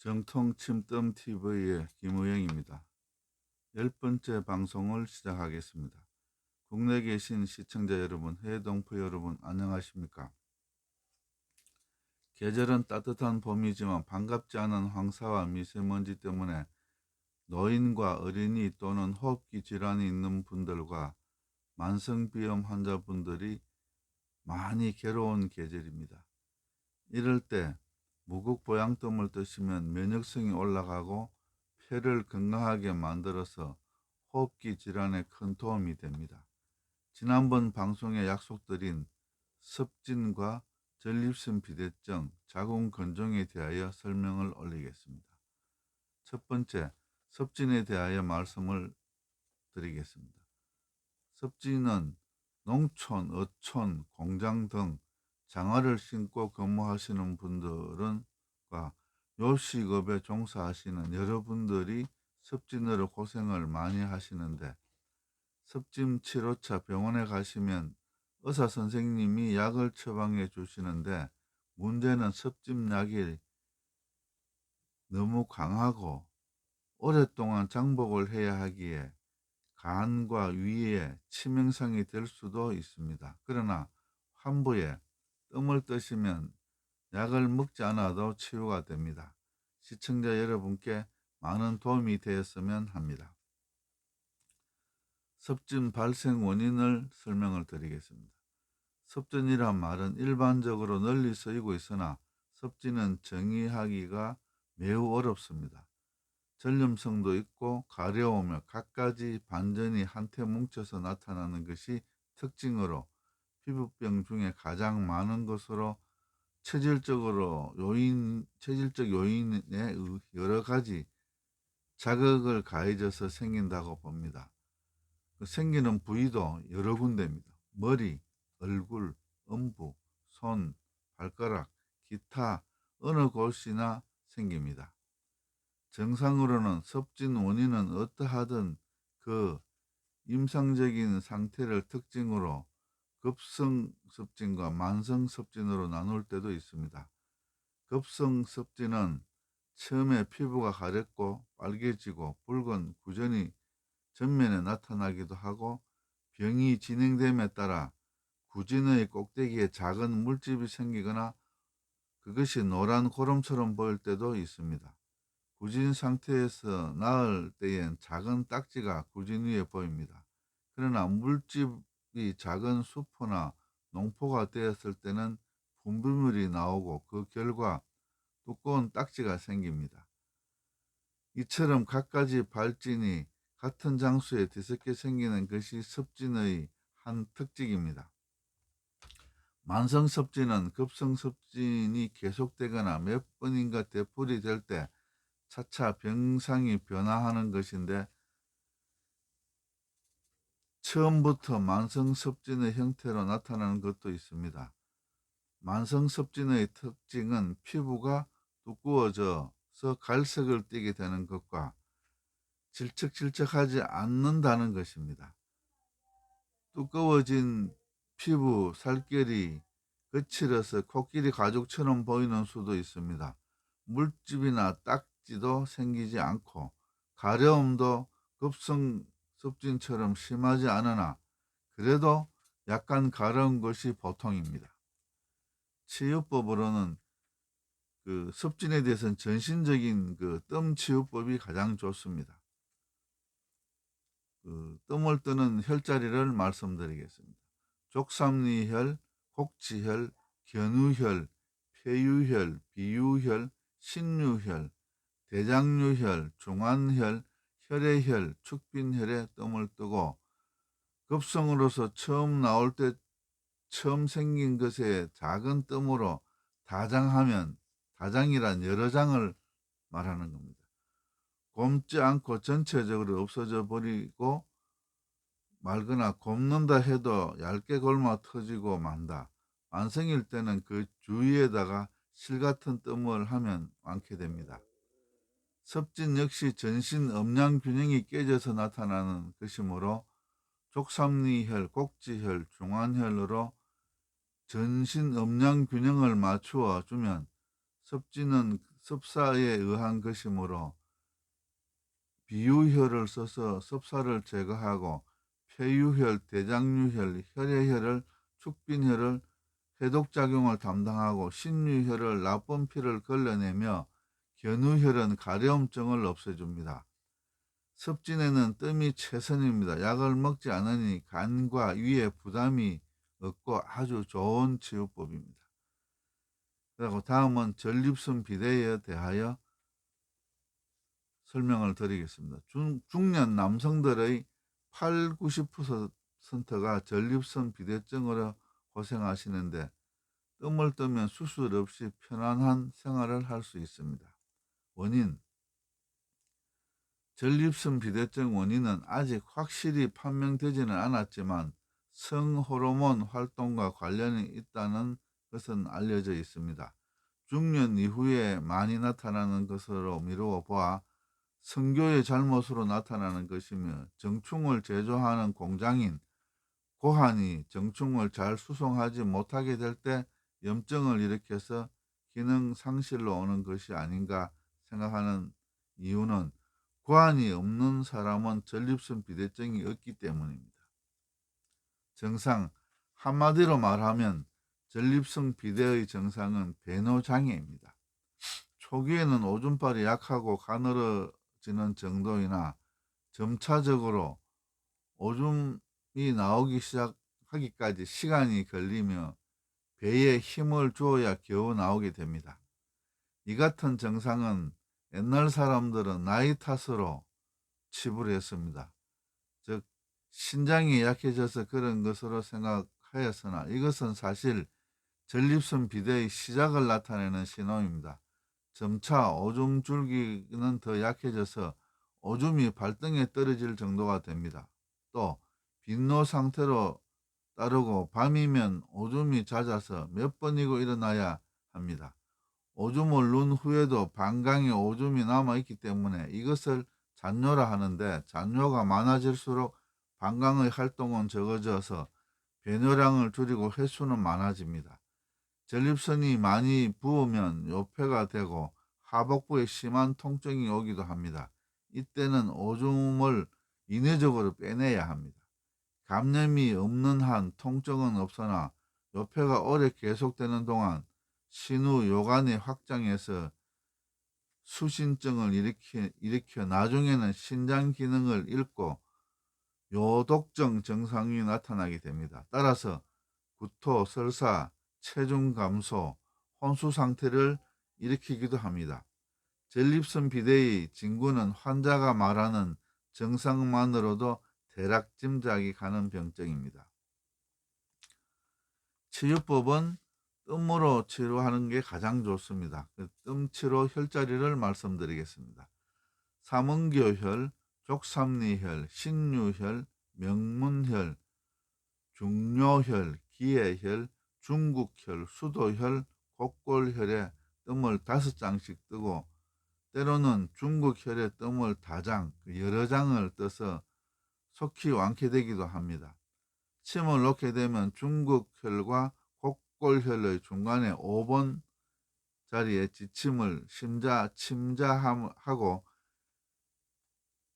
정통 침뜸 TV의 김우영입니다. 10번째 방송을 시작하겠습니다. 국내에 계신 시청자 여러분, 해외 동포 여러분 안녕하십니까? 계절은 따뜻한 봄이지만 반갑지 않은 황사와 미세먼지 때문에 노인과 어린이 또는 호흡기 질환이 있는 분들과 만성비염 환자분들이 많이 괴로운 계절입니다. 이럴 때 무국보양뜸을 드시면 면역성이 올라가고 폐를 건강하게 만들어서 호흡기 질환에 큰 도움이 됩니다. 지난번 방송에 약속드린 섭진과 전립선 비대증, 자궁 건종에 대하여 설명을 올리겠습니다. 첫 번째, 섭진에 대하여 말씀을 드리겠습니다. 섭진은 농촌, 어촌, 공장 등 장화를 신고 근무하시는 분들과 요식업에 종사하시는 여러분들이 섭진으로 고생을 많이 하시는데, 섭진 치료차 병원에 가시면 의사 선생님이 약을 처방해 주시는데, 문제는 섭진 약이 너무 강하고 오랫동안 장복을 해야 하기에 간과 위에 치명상이 될 수도 있습니다. 그러나 환부에 뜸을 뜨시면 약을 먹지 않아도 치유가 됩니다. 시청자 여러분께 많은 도움이 되었으면 합니다. 섭진 발생 원인을 설명을 드리겠습니다. 섭진이란 말은 일반적으로 널리 쓰이고 있으나 섭진은 정의하기가 매우 어렵습니다. 전염성도 있고 가려우며 갖가지 반전이 한테 뭉쳐서 나타나는 것이 특징으로 피부병 중에 가장 많은 것으로 체질적 요인에 여러 가지 자극을 가해져서 생긴다고 봅니다. 생기는 부위도 여러 군데입니다. 머리, 얼굴, 음부, 손, 발가락, 기타 어느 곳이나 생깁니다. 정상으로는 섭진 원인은 어떠하든 그 임상적인 상태를 특징으로 급성 섭진과 만성 섭진으로 나눌 때도 있습니다. 급성 섭진은 처음에 피부가 가렵고 빨개지고 붉은 구전이 전면에 나타나기도 하고, 병이 진행됨에 따라 구진의 꼭대기에 작은 물집이 생기거나 그것이 노란 고름처럼 보일 때도 있습니다. 구진 상태에서 나을 때엔 작은 딱지가 구진 위에 보입니다. 그러나 물집이 작은 수포나 농포가 되었을 때는 분비물이 나오고 그 결과 두꺼운 딱지가 생깁니다. 이처럼 갖가지 발진이 같은 장소에 뒤섞여 생기는 것이 섭진의 한 특징입니다. 만성 섭진은 급성 섭진이 계속되거나 몇 번인가 되풀이 될 때 차차 병상이 변화하는 것인데, 처음부터 만성 섭진의 형태로 나타나는 것도 있습니다. 만성 섭진의 특징은 피부가 두꺼워져서 갈색을 띠게 되는 것과 질척질척하지 않는다는 것입니다. 두꺼워진 피부 살결이 거칠어서 코끼리 가죽처럼 보이는 수도 있습니다. 물집이나 딱지도 생기지 않고 가려움도 급성 섭진처럼 심하지 않으나 그래도 약간 가려운 것이 보통입니다. 치유법으로는 섭진에 대해서는 전신적인 뜸 치유법이 가장 좋습니다. 뜸을 뜨는 혈자리를 말씀드리겠습니다. 족삼리혈, 곡지혈, 견우혈, 폐유혈, 비유혈, 신유혈, 대장류혈, 중환혈, 혈액혈, 축빈혈에 뜸을 뜨고, 급성으로서 처음 나올 때 처음 생긴 것에 작은 뜸으로 다장하면, 다장이란 여러 장을 말하는 겁니다. 곪지 않고 전체적으로 없어져 버리고 말거나 곪는다 해도 얇게 곪아 터지고 만다. 만성일 때는 그 주위에다가 실 같은 뜸을 하면 많게 됩니다. 섭진 역시 전신 음양 균형이 깨져서 나타나는 것이므로 족삼리혈, 곡지혈, 중환혈으로 전신 음양 균형을 맞추어 주면 섭진은 섭사에 의한 것이므로 비유혈을 써서 섭사를 제거하고 폐유혈, 대장유혈, 혈액혈을 축빈혈을 해독작용을 담당하고 신유혈을 나쁜 피를 걸러내며 견우혈은 가려움증을 없애줍니다. 섭진에는 뜸이 최선입니다. 약을 먹지 않으니 간과 위에 부담이 없고 아주 좋은 치유법입니다. 그리고 다음은 전립선 비대에 대하여 설명을 드리겠습니다. 중년 남성들의 8, 90%가 전립선 비대증으로 고생하시는데 뜸을 뜨면 수술 없이 편안한 생활을 할 수 있습니다. 원인: 전립선 비대증 원인은 아직 확실히 판명되지는 않았지만 성호르몬 활동과 관련이 있다는 것은 알려져 있습니다. 중년 이후에 많이 나타나는 것으로 미루어 보아 성교의 잘못으로 나타나는 것이며 정충을 제조하는 공장인 고환이 정충을 잘 수송하지 못하게 될 때 염증을 일으켜서 기능 상실로 오는 것이 아닌가 생각하는 이유는 고환이 없는 사람은 전립선 비대증이 없기 때문입니다. 증상: 한마디로 말하면 전립선 비대의 증상은 배노장애입니다. 초기에는 오줌발이 약하고 가늘어지는 정도이나 점차적으로 오줌이 나오기 시작하기까지 시간이 걸리며 배에 힘을 주어야 겨우 나오게 됩니다. 이 같은 증상은 옛날 사람들은 나이 탓으로 치부를 했습니다. 즉 신장이 약해져서 그런 것으로 생각하였으나 이것은 사실 전립선 비대의 시작을 나타내는 신호입니다. 점차 오줌 줄기는 더 약해져서 오줌이 발등에 떨어질 정도가 됩니다. 또 빈노 상태로 따르고 밤이면 오줌이 잦아서 몇 번이고 일어나야 합니다. 오줌을 누운 후에도 방광에 오줌이 남아있기 때문에 이것을 잔뇨라 하는데 잔뇨가 많아질수록 방광의 활동은 적어져서 배뇨량을 줄이고 횟수는 많아집니다. 전립선이 많이 부으면 요폐가 되고 하복부에 심한 통증이 오기도 합니다. 이때는 오줌을 인위적으로 빼내야 합니다. 감염이 없는 한 통증은 없으나 요폐가 오래 계속되는 동안 신우 요관이 확장해서 수신증을 일으켜 나중에는 신장 기능을 잃고 요독증 증상이 나타나게 됩니다. 따라서 구토, 설사, 체중 감소, 혼수 상태를 일으키기도 합니다. 전립선 비대의 징후는 환자가 말하는 증상만으로도 대략 짐작이 가는 병증입니다. 치유법은 뜸으로 치료하는 게 가장 좋습니다. 뜸 치료 혈자리를 말씀드리겠습니다. 삼은교혈, 족삼리혈, 신유혈, 명문혈, 중요혈, 기해혈, 중국혈, 수도혈, 곡골혈에 뜸을 5장씩 뜨고 때로는 중국혈에 뜸을 다장, 여러 장을 떠서 속히 완쾌되기도 합니다. 침을 놓게 되면 중국혈과 곡골혈의 중간에 5번 자리에 지침을 침자하고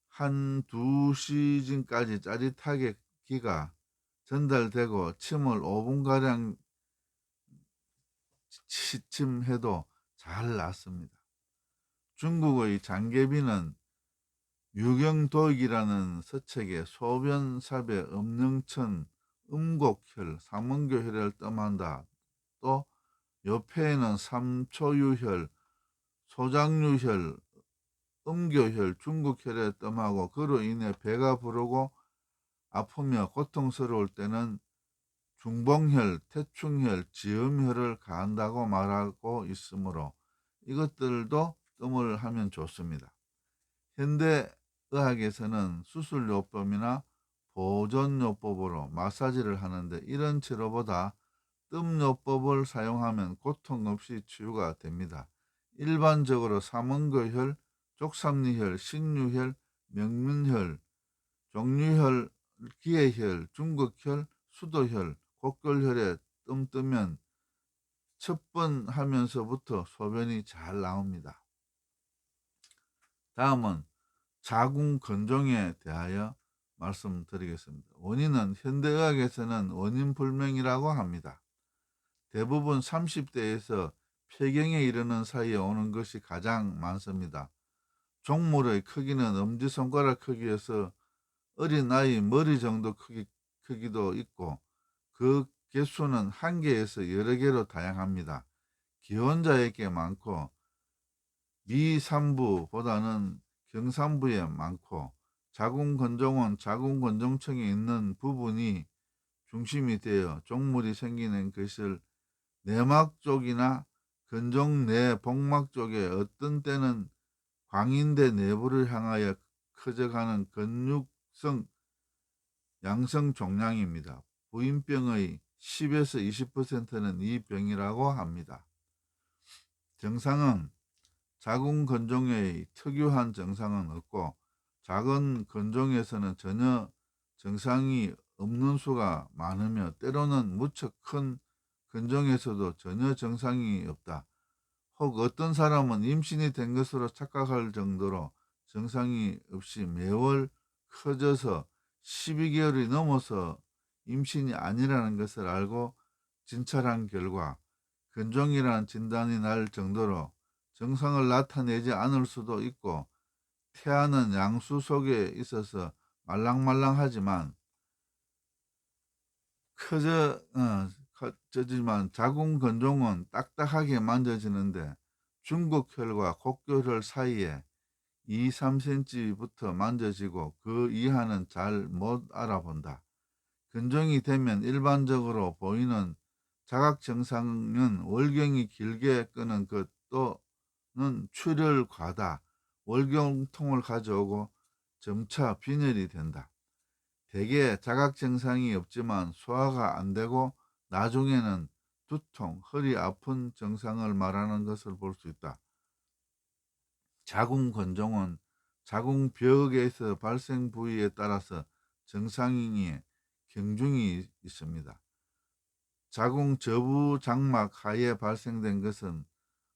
한 2시즌까지 짜릿하게 기가 전달되고 침을 5분가량 시침해도 잘 낫습니다. 중국의 장계비는 유경도익이라는 서책에 소변삽의 음영천, 음곡혈, 삼원교혈을 뜸한다. 또 요폐에는 삼초유혈, 소장유혈, 음교혈, 중국혈에 뜸하고 그로 인해 배가 부르고 아프며 고통스러울 때는 중봉혈, 태충혈, 지음혈을 가한다고 말하고 있으므로 이것들도 뜸을 하면 좋습니다. 현대의학에서는 수술요법이나 보존요법으로 마사지를 하는데 이런 치료보다 뜸요법을 사용하면 고통 없이 치유가 됩니다. 일반적으로 삼원교혈, 족삼리혈, 신유혈, 명문혈, 종류혈, 기해혈, 중국혈, 수도혈, 곡골혈에 뜸 뜨면 첫 번 하면서부터 소변이 잘 나옵니다. 다음은 자궁 건종에 대하여 말씀드리겠습니다. 원인은 현대의학에서는 원인 불명이라고 합니다. 대부분 30대에서 폐경에 이르는 사이에 오는 것이 가장 많습니다. 종물의 크기는 엄지손가락 크기에서 어린아이 머리 정도 크기도 있고 그 개수는 한 개에서 여러 개로 다양합니다. 기혼자에게 많고 미산부보다는 경산부에 많고 자궁건종은 자궁건종층에 있는 부분이 중심이 되어 종물이 생기는 것을 내막 쪽이나 건종 내 복막 쪽에 어떤 때는 광인대 내부를 향하여 커져가는 근육성 양성 종양입니다. 부인병의 10에서 20%는 이 병이라고 합니다. 증상은 자궁 건종의 특유한 증상은 없고 작은 건종에서는 전혀 증상이 없는 수가 많으며 때로는 무척 큰 건종에서도 전혀 증상이 없다. 혹 어떤 사람은 임신이 된 것으로 착각할 정도로 증상이 없이 매월 커져서 12개월이 넘어서 임신이 아니라는 것을 알고 진찰한 결과 건종이라는 진단이 날 정도로 증상을 나타내지 않을 수도 있고 태아는 양수 속에 있어서 말랑말랑하지만 커지지만 자궁 건종은 딱딱하게 만져지는데 중국혈과 곡교혈 사이에 2, 3cm부터 만져지고 그 이하는 잘 못 알아본다. 건종이 되면 일반적으로 보이는 자각 증상은 월경이 길게 끄는 것 또는 출혈 과다, 월경통을 가져오고 점차 빈혈이 된다. 대개 자각 증상이 없지만 소화가 안 되고 나중에는 두통, 허리 아픈 증상을 말하는 것을 볼 수 있다. 자궁 건종은 자궁벽에서 발생 부위에 따라서 증상이 경중이 있습니다. 자궁 저부 장막 하에 발생된 것은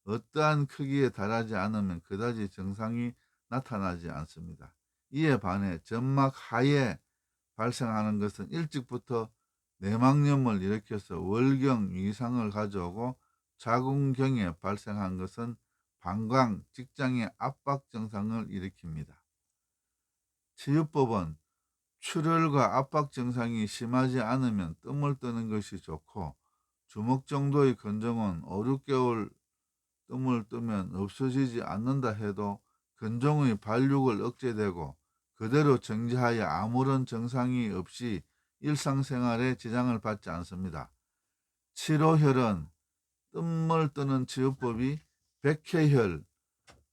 어떠한 크기에 달하지 않으면 그다지 증상이 나타나지 않습니다. 이에 반해 점막 하에 발생하는 것은 일찍부터 내막염을 일으켜서 월경 이상을 가져오고 자궁경에 발생한 것은 방광, 직장의 압박 증상을 일으킵니다. 치유법은 출혈과 압박 증상이 심하지 않으면 뜸을 뜨는 것이 좋고 주먹 정도의 건종은 5, 6개월 뜸을 뜨면 없어지지 않는다 해도 건종의 발육을 억제되고 그대로 정지하여 아무런 증상이 없이 일상생활에 지장을 받지 않습니다. 치료혈은 뜸을 뜨는 치유법이 백회혈,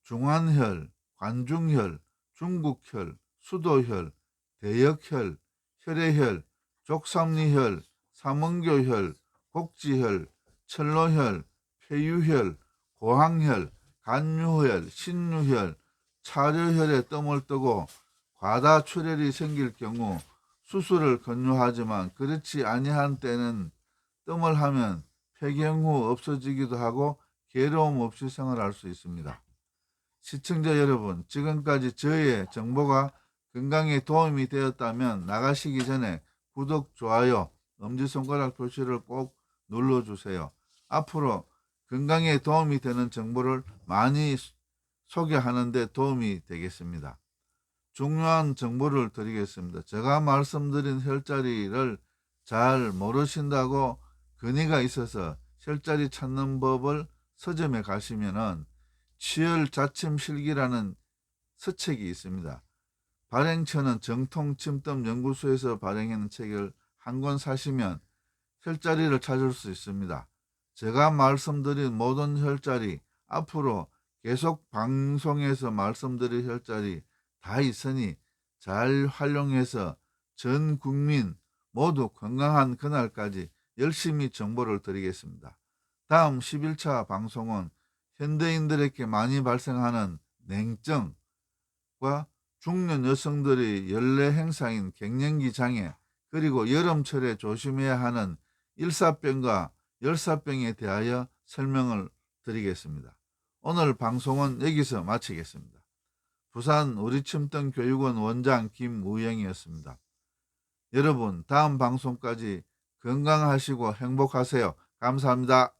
중환혈, 관중혈, 중국혈, 수도혈, 대역혈, 혈액혈, 족삼리혈, 삼원교혈, 곡지혈, 철로혈, 폐유혈, 고항혈, 간유혈, 신유혈, 차려혈에 뜸을 뜨고 과다 출혈이 생길 경우 수술을 권유하지만 그렇지 아니한 때는 뜸을 하면 폐경 후 없어지기도 하고 괴로움 없이 생활할 수 있습니다. 시청자 여러분, 지금까지 저의 정보가 건강에 도움이 되었다면 나가시기 전에 구독, 좋아요, 엄지손가락 표시를 꼭 눌러주세요. 앞으로 건강에 도움이 되는 정보를 많이 소개하는 데 도움이 되겠습니다. 중요한 정보를 드리겠습니다. 제가 말씀드린 혈자리를 잘 모르신다고 건의가 있어서 혈자리 찾는 법을 서점에 가시면은 치열자침실기라는 서책이 있습니다. 발행처는 정통침dom연구소에서 발행하는 책을 한 권 사시면 혈자리를 찾을 수 있습니다. 제가 말씀드린 모든 혈자리, 앞으로 계속 방송에서 말씀드릴 혈자리 다 있으니 잘 활용해서 전 국민 모두 건강한 그날까지 열심히 정보를 드리겠습니다. 다음 11차 방송은 현대인들에게 많이 발생하는 냉증과 중년 여성들의 연례 행사인 갱년기 장애, 그리고 여름철에 조심해야 하는 일사병과 열사병에 대하여 설명을 드리겠습니다. 오늘 방송은 여기서 마치겠습니다. 부산 우리침등교육원 원장 김우영이었습니다. 여러분, 다음 방송까지 건강하시고 행복하세요. 감사합니다.